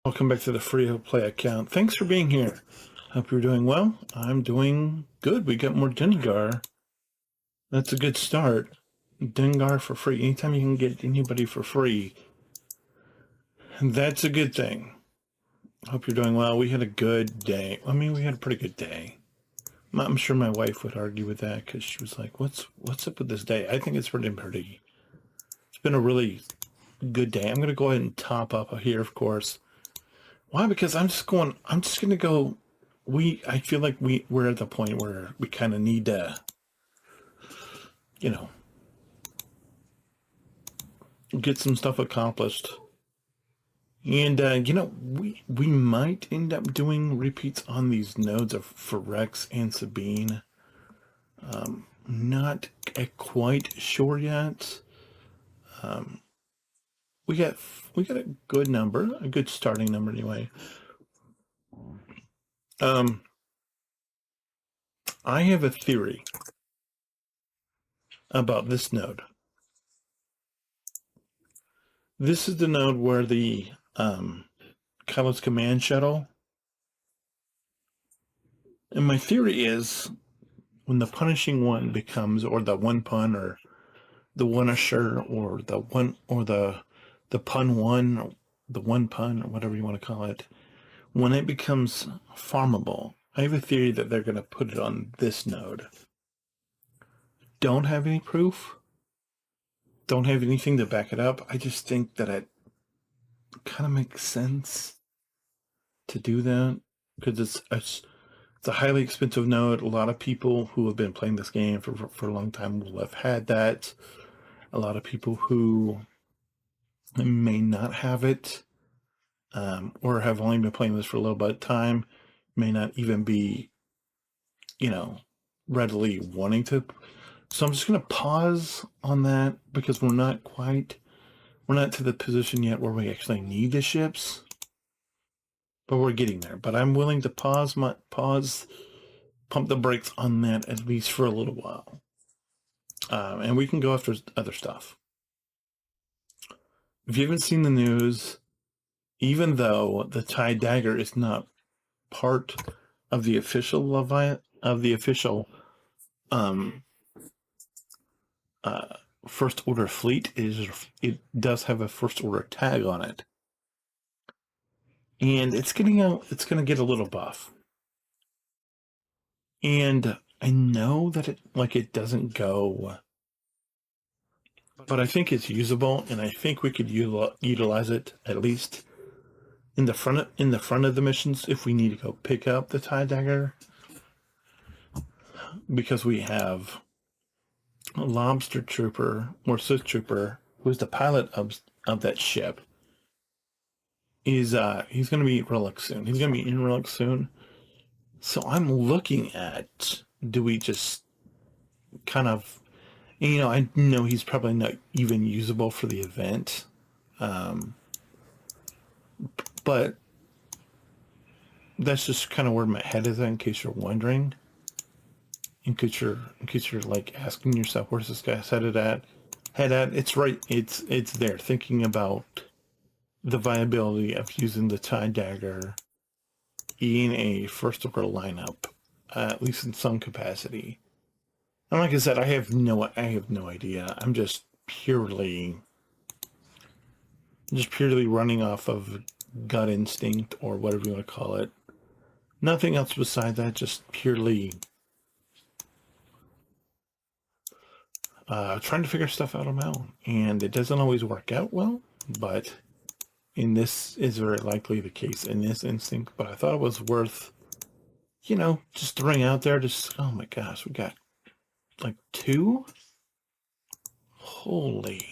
Welcome back to the free play account. Thanks for being here. Hope you're doing well. I'm doing good. We got more Dengar. That's a good start. Dengar for free. Anytime you can get anybody for free, that's a good thing. Hope you're doing well. We had a good day. I mean, we had a pretty good day. I'm sure my wife would argue with that because she was like, what's up with this day? I think it's pretty. It's been a really good day. I'm going to go ahead and top up here, of course. Why? Because I'm just going to go. I feel like we're at the point where we kind of need to, get some stuff accomplished. And, we might end up doing repeats on these nodes for Rex and Sabine. Not quite sure yet. We got a good number, a good starting number anyway. I have a theory about this node. This is the node where the Kylo's command shuttle. And my theory is when the punishing one becomes, or the one pun, or the one usher, or the one, or the pun one, or the one pun, or whatever you want to call it, when it becomes farmable, I have a theory that they're going to put it on this node. Don't have any proof. Don't have anything to back it up. I just think that it kind of makes sense to do that because it's a highly expensive node. A lot of people who have been playing this game for a long time will have had that. A lot of people who may not have it, or have only been playing this for a little bit of time, may not even be, readily wanting to. So I'm just going to pause on that because we're not to the position yet where we actually need the ships, but we're getting there. But I'm willing to pump the brakes on that at least for a little while. And we can go after other stuff. If you haven't seen the news, even though the TIE Dagger is not part of the official First Order fleet, it does have a First Order tag on it, and it's going to get a little buff. And I know that it doesn't go, but I think it's usable, and I think we could utilize it at least in the front of the missions if we need to go pick up the TIE Dagger, because we have a Lobster Trooper or Sith Trooper who's the pilot of that ship. He's going to be Relic soon. He's going to be in Relic soon. So I'm looking at, do we just kind of, I know he's probably not even usable for the event, but that's just kind of where my head is at, in case you're wondering. In case you're like asking yourself, where's this guy headed at? It's right. It's there. Thinking about the viability of using the TIE Dagger in a First Order lineup, at least in some capacity. And like I said, I have no idea. I'm just purely running off of gut instinct, or whatever you want to call it. Nothing else beside that. Just purely trying to figure stuff out on my own, and it doesn't always work out well. But in this is very likely the case in this instinct. But I thought it was worth, just throwing out there. Just, oh my gosh, we got like 2. Holy,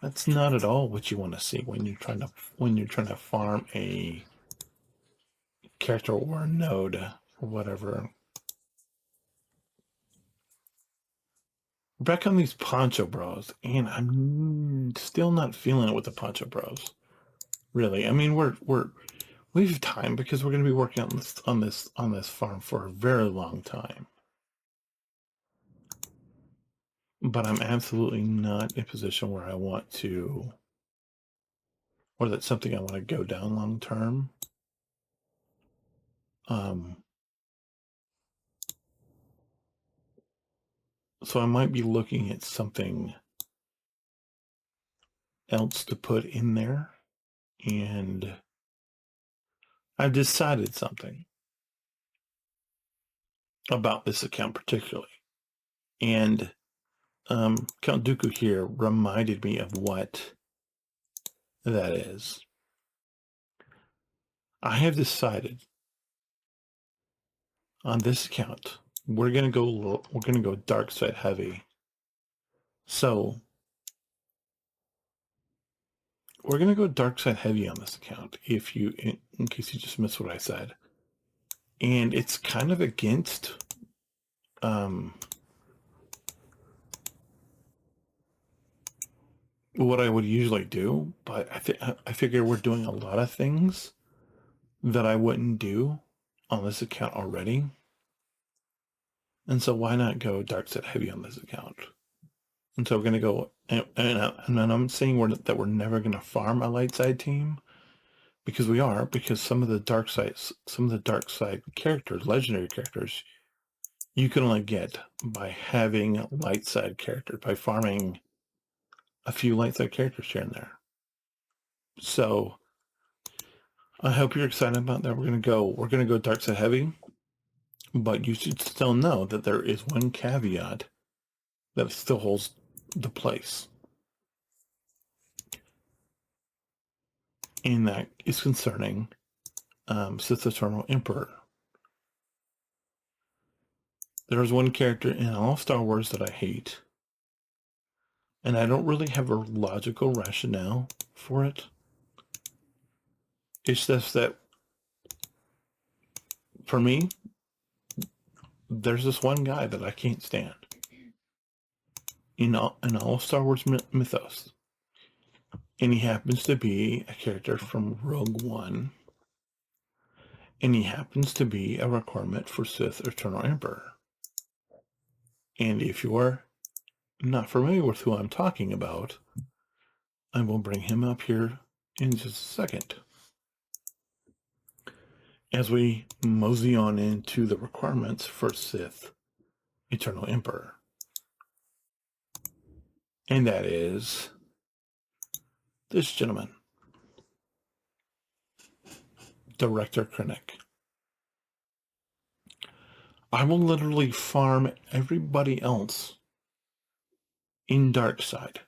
that's not at all what you want to see when you're trying to farm a character or a node or whatever. Back on these Poncho Bros, and I'm still not feeling it with the Poncho Bros. Really, I mean, we have time because we're going to be working on this farm for a very long time. But I'm absolutely not in a position where I want to or that's something I want to go down long term. So I might be looking at something else to put in there, and I've decided something about this account particularly. And Count Dooku here reminded me of what that is. I have decided on this account we're gonna go dark side heavy. So we're gonna go dark side heavy on this account. In case you just missed what I said, and it's kind of against what I would usually do, but I figure we're doing a lot of things that I wouldn't do on this account already. And so why not go dark side heavy on this account? And so we're going to go, and I'm saying that we're never going to farm a light side team, because some of the dark side characters, legendary characters, you can only get by having light side characters, by farming a few light side characters here and there. So I hope you're excited about that. We're gonna go dark side heavy, but you should still know that there is one caveat that still holds the place, and that is concerning Sith Eternal Emperor. There's one character in all Star Wars that I hate, and I don't really have a logical rationale for it. It's just that, for me, there's this one guy that I can't stand in all Star Wars mythos, and he happens to be a character from Rogue One, and he happens to be a requirement for Sith Eternal Emperor. And if you're not familiar with who I'm talking about, I will bring him up here in just a second as we mosey on into the requirements for Sith Eternal Emperor. And that is this gentleman, Director Krennic. I will literally farm everybody else in dark side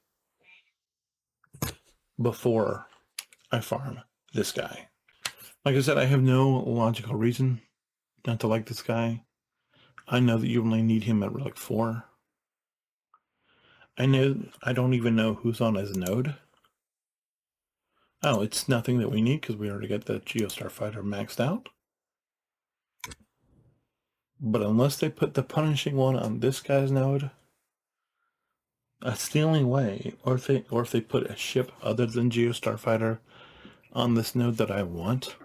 before I farm this guy. Like I said, I have no logical reason not to like this guy. I know that you only need him at like 4. I don't even know who's on his node. Oh, it's nothing that we need because we already got the Geo Starfighter maxed out. But unless they put the punishing one on this guy's node, that's the only way. Or if they put a ship other than Geo Starfighter on this node that I want,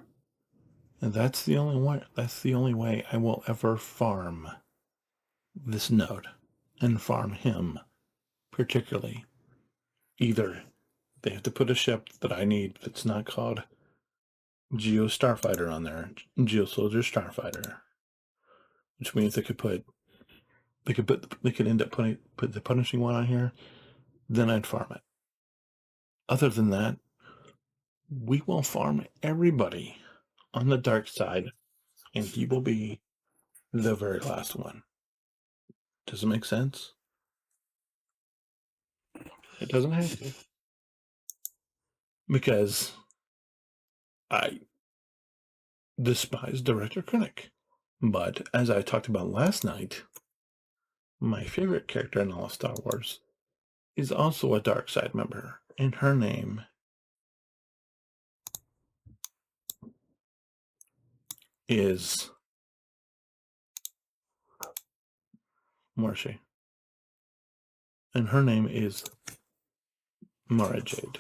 and that's the only way. That's the only way I will ever farm this node and farm him particularly. Either they have to put a ship that I need that's not called Geo Starfighter on there, Geo Soldier Starfighter, which means they could end up put the punishing one on here. Then I'd farm it. Other than that, we will farm everybody on the dark side, and he will be the very last one. Does it make sense? It doesn't have to. Because I despise Director Krennic. But as I talked about last night, my favorite character in all of Star Wars is also a dark side member, and her name is, where is she? And her name is Mara Jade.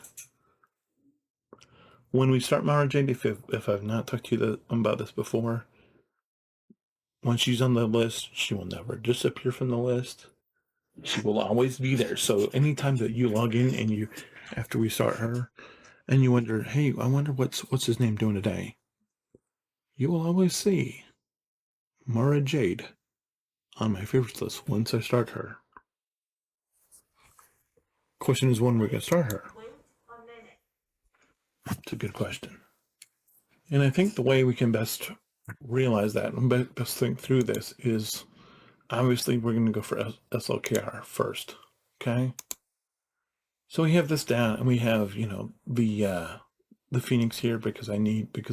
When we start Mara Jade, if I've not talked to you about this before, once she's on the list, she will never disappear from the list. She will always be there. So anytime that you log in and after we start her, and you wonder, hey, I wonder what's his name doing today. You will always see Mara Jade on my favorites list once I start her. Question is, when we're going to start her? It's a good question. And I think the way we can best realize that and best think through this is, obviously, we're going to go for SLKR first. Okay? So we have this down, and we have, the Phoenix here because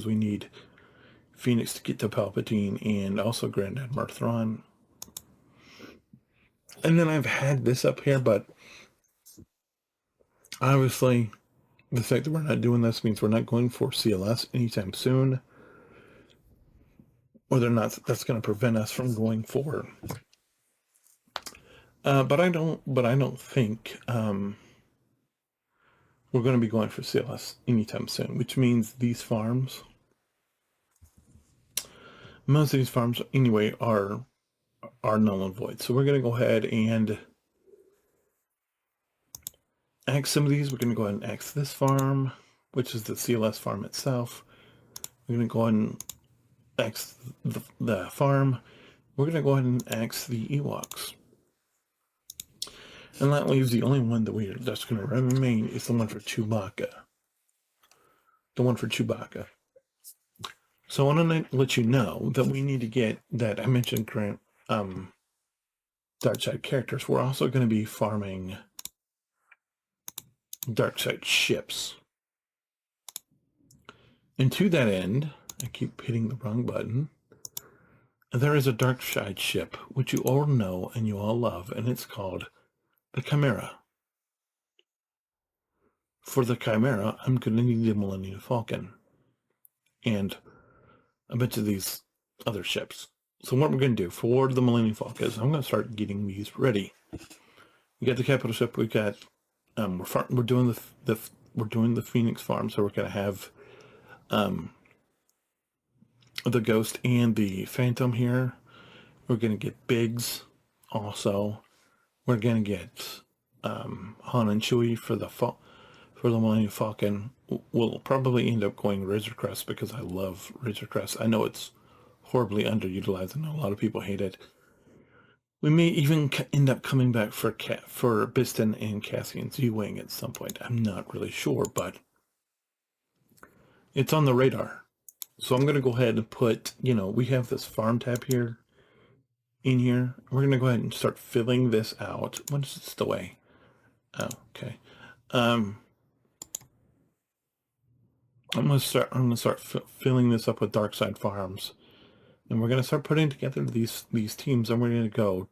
we need Phoenix to get to Palpatine and also Grand Admiral Thrawn. And then I've had this up here, but obviously the fact that we're not doing this means we're not going for CLS anytime soon. Whether or not that's going to prevent us from going for. But I don't think we're going to be going for CLS anytime soon, which means these farms, most of these farms anyway, are null and void. So we're going to go ahead and axe some of these. We're going to go ahead and axe this farm, which is the CLS farm itself. We're going to go ahead and axe the farm. We're going to go ahead and axe the Ewoks. And that leaves the only one that's going to remain is the one for Chewbacca. The one for Chewbacca. So I want to let you know that we need to get that. I mentioned dark side characters. We're also going to be farming dark side ships. And to that end, I keep hitting the wrong button. There is a dark side ship, which you all know and you all love, and it's called the Chimera. For the Chimera, I'm going to need the Millennium Falcon and a bunch of these other ships. So what we're going to do for the Millennium Falcon is I'm going to start getting these ready. We got the capital ship. We got we're doing the Phoenix farm, so we're going to have the Ghost and the Phantom here. We're going to get Biggs also. We're going to get Han and Chewie for the Millennium Falcon. We'll probably end up going Razor Crest because I love Razor Crest. I know it's horribly underutilized. I know a lot of people hate it. We may even end up coming back for Biston and Cassian Z-Wing at some point. I'm not really sure, but it's on the radar. So I'm going to go ahead and put, we have this farm tab here in here. We're going to go ahead and start filling this out. What is this the way? Oh, okay. I'm going to start filling this up with dark side farms. And we're going to start putting together these teams, and we're going to go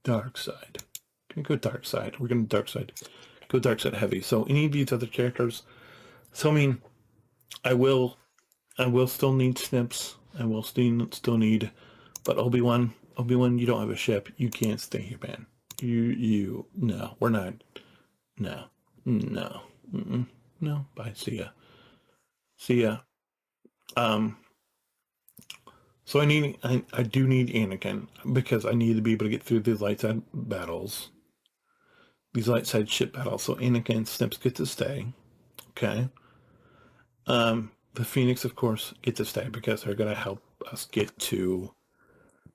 dark side. We're going to go dark side. We're going to go dark side heavy. So any of these other characters, so I mean, I will still need Snips. I will still need, but Obi-Wan, you don't have a ship. You can't stay here, man. No, we're not. No. No, bye. See ya. So I do need Anakin because I need to be able to get through these light side battles. These light side ship battles. So Anakin Snips get to stay. Okay. The Phoenix, of course, get to stay because they're going to help us get to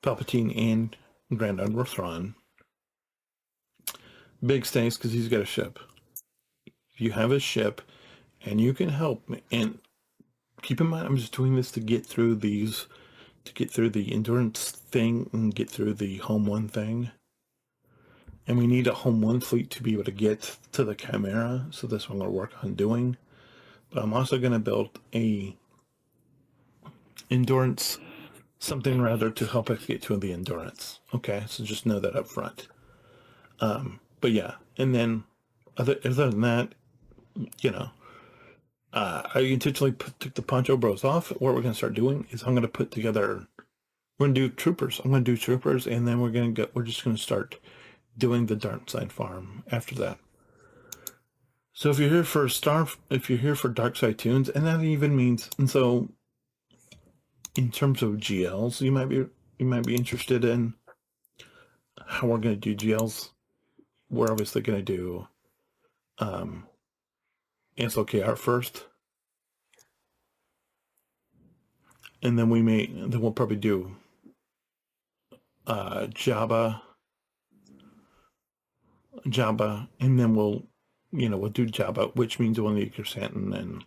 Palpatine and Grand Admiral Thrawn. Big stays because he's got a ship. If you have a ship and you can help me, and keep in mind, I'm just doing this to get through the endurance thing and get through the home one thing. And we need a home one fleet to be able to get to the Chimera. So that's what I'm going to work on doing. But I'm also going to build a endurance something rather to help us get to the endurance. Okay, so just know that up front. But yeah, and then other than that, I intentionally took the Poncho Bros off. What we're going to start doing is I'm going to put together. We're going to do troopers. I'm going to do troopers, and then we're just going to start doing the dark side farm after that. So if you're here for dark side tunes, and that even means, and so in terms of GLs, you might be interested in how we're going to do GLs. We're obviously going to do SLKR first. And then we'll probably do Jabba, and then we'll do Jabba, which means we'll need Chrysanthemum and,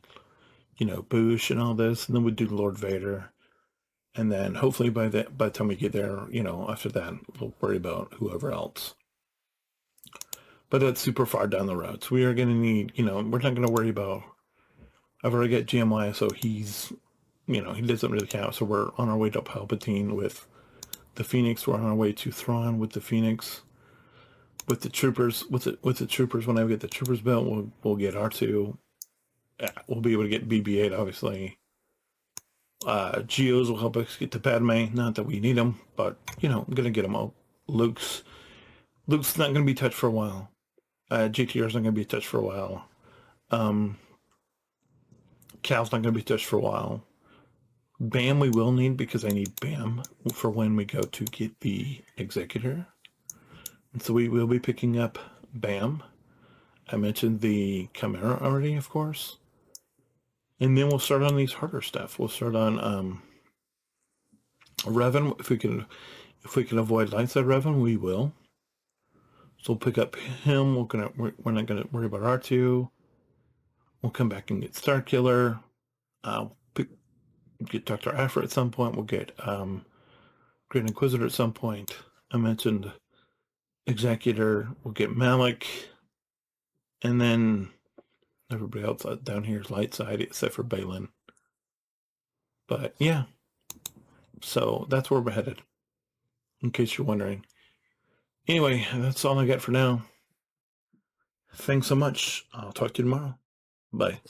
Boosh and all this, and then we'll do Lord Vader. And then hopefully by the time we get there, after that, we'll worry about whoever else. But that's super far down the road. So we are going to need, we're not going to worry about, I've already got GMY, so he's, he doesn't really count. So we're on our way to Palpatine with the Phoenix. We're on our way to Thrawn with the Phoenix. With the troopers, when I get the troopers built, we'll get R2. We'll be able to get BB-8, obviously. Geos will help us get to Padme. Not that we need them, but, I'm going to get them all. Luke's not going to be touched for a while. GTR's not going to be touched for a while. Cal's not going to be touched for a while. BAM we will need, because I need BAM for when we go to get the Executor. And so we will be picking up BAM. I mentioned the Chimera already, of course. And then we'll start on these harder stuff. We'll start on Revan. If we can avoid lightside Revan, we will. So we'll pick up him. We're not gonna worry about R2. We'll come back and get Starkiller. Get Dr. Aphra at some point. We'll get Grand Inquisitor at some point. I mentioned Executor. We'll get Malik. And then everybody else down here is light side except for Balin. But yeah. So that's where we're headed. In case you're wondering. Anyway, that's all I got for now. Thanks so much. I'll talk to you tomorrow. Bye.